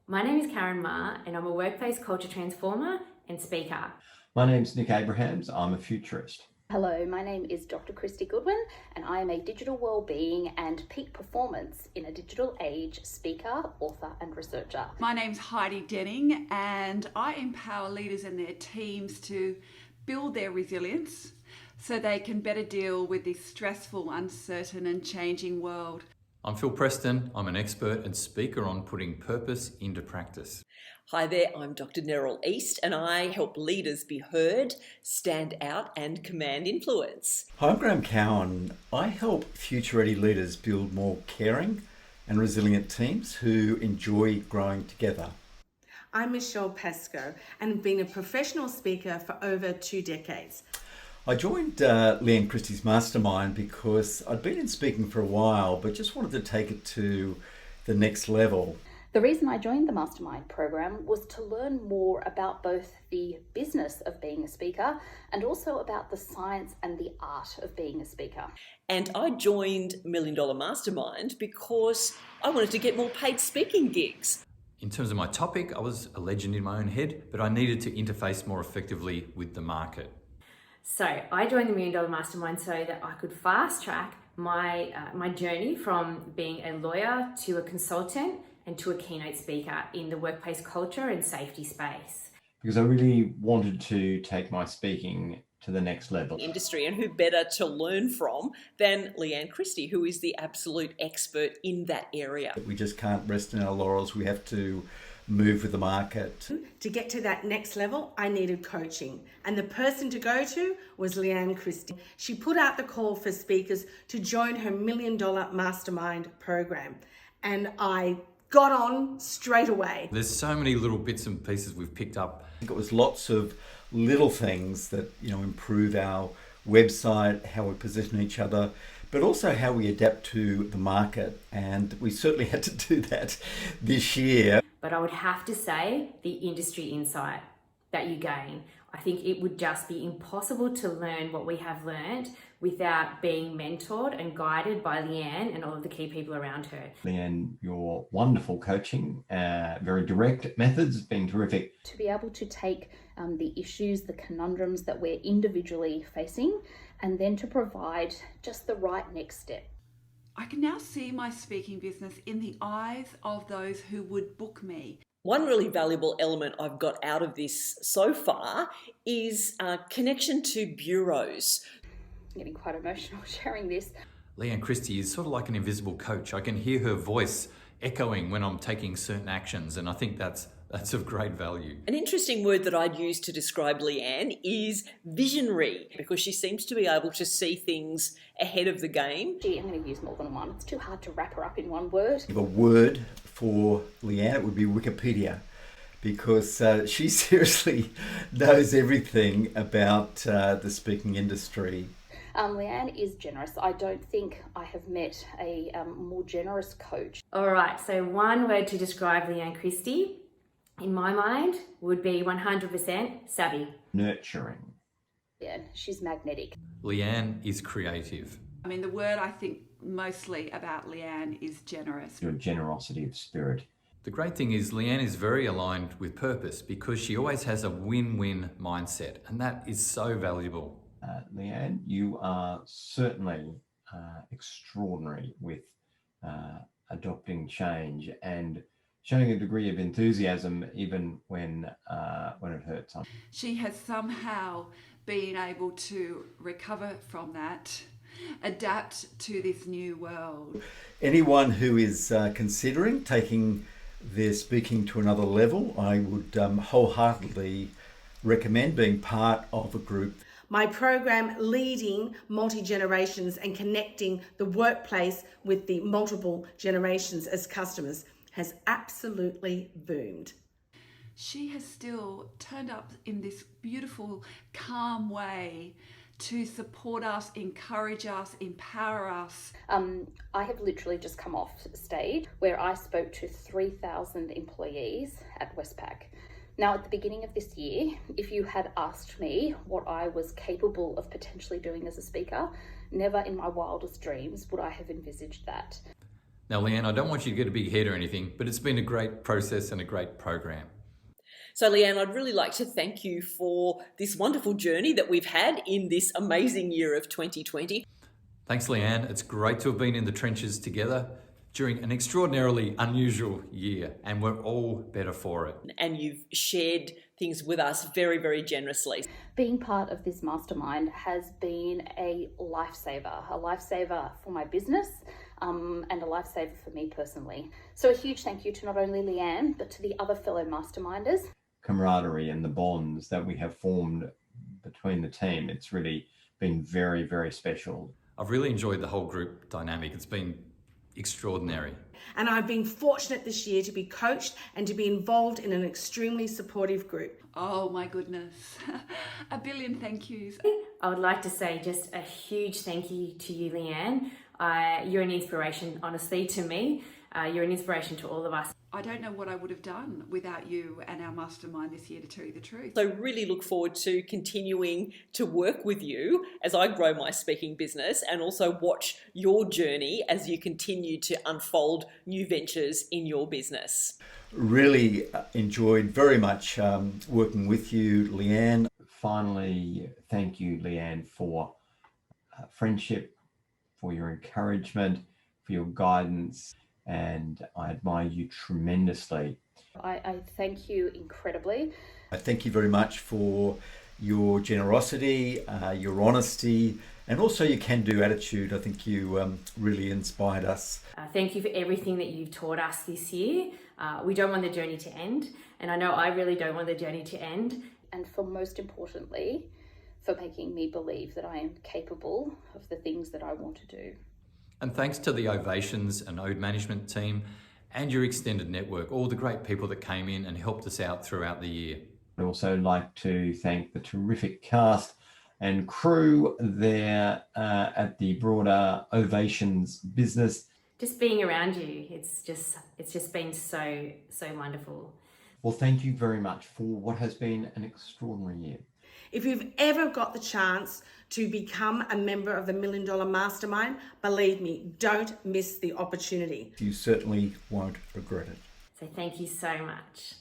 My name is Karen Ma and I'm a workplace culture transformer and speaker. My name's Nick Abrahams. I'm a futurist. Hello, my name is Dr. Christy Goodwin and I am a digital wellbeing and peak performance in a digital age speaker, author and researcher. My name's Heidi Denning and I empower leaders and their teams to build their resilience so they can better deal with this stressful, uncertain and changing world. I'm Phil Preston. I'm an expert and speaker on putting purpose into practice. Hi there, I'm Dr. Neril East and I help leaders be heard, stand out and command influence. Hi, I'm Graham Cowan. I help future-ready leaders build more caring and resilient teams who enjoy growing together. I'm Michelle Pascoe and have been a professional speaker for over 2 decades. I joined Leanne Christie's Mastermind because I'd been in speaking for a while, but just wanted to take it to the next level. The reason I joined the Mastermind program was to learn more about both the business of being a speaker and also about the science and the art of being a speaker. And I joined $1 Million Mastermind because I wanted to get more paid speaking gigs. In terms of my topic, I was a legend in my own head, but I needed to interface more effectively with the market. So I joined the $1 Million Mastermind so that I could fast track my journey from being a lawyer to a consultant and to a keynote speaker in the workplace culture and safety space. Because I really wanted to take my speaking to the next level. Industry, and who better to learn from than Leanne Christie, who is the absolute expert in that area. We just can't rest in our laurels. We have to move with the market. To get to that next level, I needed coaching. And the person to go to was Leanne Christie. She put out the call for speakers to join her $1 Million Mastermind program. And I got on straight away. There's so many little bits and pieces we've picked up. I think it was lots of little things that, improve our website, how we position each other, but also how we adapt to the market. And we certainly had to do that this year. But I would have to say the industry insight that you gain. I think it would just be impossible to learn what we have learned without being mentored and guided by Leanne and all of the key people around her. Leanne, your wonderful coaching, very direct methods has been terrific. To be able to take the issues, the conundrums that we're individually facing, and then to provide just the right next step. I can now see my speaking business in the eyes of those who would book me. One really valuable element I've got out of this so far is connection to bureaus. I'm getting quite emotional sharing this. Leanne Christie is sort of like an invisible coach. I can hear her voice echoing when I'm taking certain actions, and I think that's of great value. An interesting word that I'd use to describe Leanne is visionary, because she seems to be able to see things ahead of the game. Gee, I'm going to use more than one. It's too hard to wrap her up in one word. If a word for Leanne, it would be Wikipedia, because she seriously knows everything about the speaking industry. Leanne is generous. I don't think I have met a more generous coach. All right, so one word to describe Leanne Christie, in my mind, would be 100% savvy. Nurturing. Yeah, she's magnetic. Leanne is creative. I mean, the word I think mostly about Leanne is generous. Your generosity of spirit. The great thing is Leanne is very aligned with purpose because she always has a win-win mindset, and that is so valuable. Leanne, you are certainly extraordinary with adopting change and showing a degree of enthusiasm even when it hurts. She has somehow been able to recover from that, adapt to this new world. Anyone who is considering taking their speaking to another level, I would wholeheartedly recommend being part of a group. My program, Leading Multi-Generations and Connecting the Workplace with the Multiple Generations as Customers, has absolutely boomed. She has still turned up in this beautiful, calm way to support us, encourage us, empower us. I have literally just come off stage where I spoke to 3,000 employees at Westpac. Now, at the beginning of this year, if you had asked me what I was capable of potentially doing as a speaker, never in my wildest dreams would I have envisaged that. Now, Leanne, I don't want you to get a big head or anything, but it's been a great process and a great program. So, Leanne, I'd really like to thank you for this wonderful journey that we've had in this amazing year of 2020. Thanks, Leanne. It's great to have been in the trenches together during an extraordinarily unusual year, and we're all better for it. And you've shared things with us very, very generously. Being part of this mastermind has been a lifesaver for my business and a lifesaver for me personally. So a huge thank you to not only Leanne, but to the other fellow masterminders. Camaraderie and the bonds that we have formed between the team, it's really been very, very special. I've really enjoyed the whole group dynamic. It's been extraordinary. And I've been fortunate this year to be coached and to be involved in an extremely supportive group. Oh my goodness. A billion thank yous. I would like to say just a huge thank you to you, Leanne. You're an inspiration, honestly, to me. You're an inspiration to all of us. I don't know what I would have done without you and our mastermind this year, to tell you the truth. So really look forward to continuing to work with you as I grow my speaking business, and also watch your journey as you continue to unfold new ventures in your business. Really enjoyed very much working with you, Leanne. Finally, thank you, Leanne, for friendship, for your encouragement, for your guidance, and I admire you tremendously. I thank you incredibly. I thank you very much for your generosity, your honesty, and also your can-do attitude. I think you really inspired us. Thank you for everything that you've taught us this year. We don't want the journey to end, and I know I really don't want the journey to end. And for most importantly, for making me believe that I am capable of the things that I want to do. And thanks to the Ovations and Ode management team and your extended network, all the great people that came in and helped us out throughout the year. I'd also like to thank the terrific cast and crew there at the broader Ovations business. Just being around you, it's just been so wonderful. Well, thank you very much for what has been an extraordinary year. If you've ever got the chance to become a member of the $1 Million Mastermind, believe me, don't miss the opportunity. You certainly won't regret it. So thank you so much.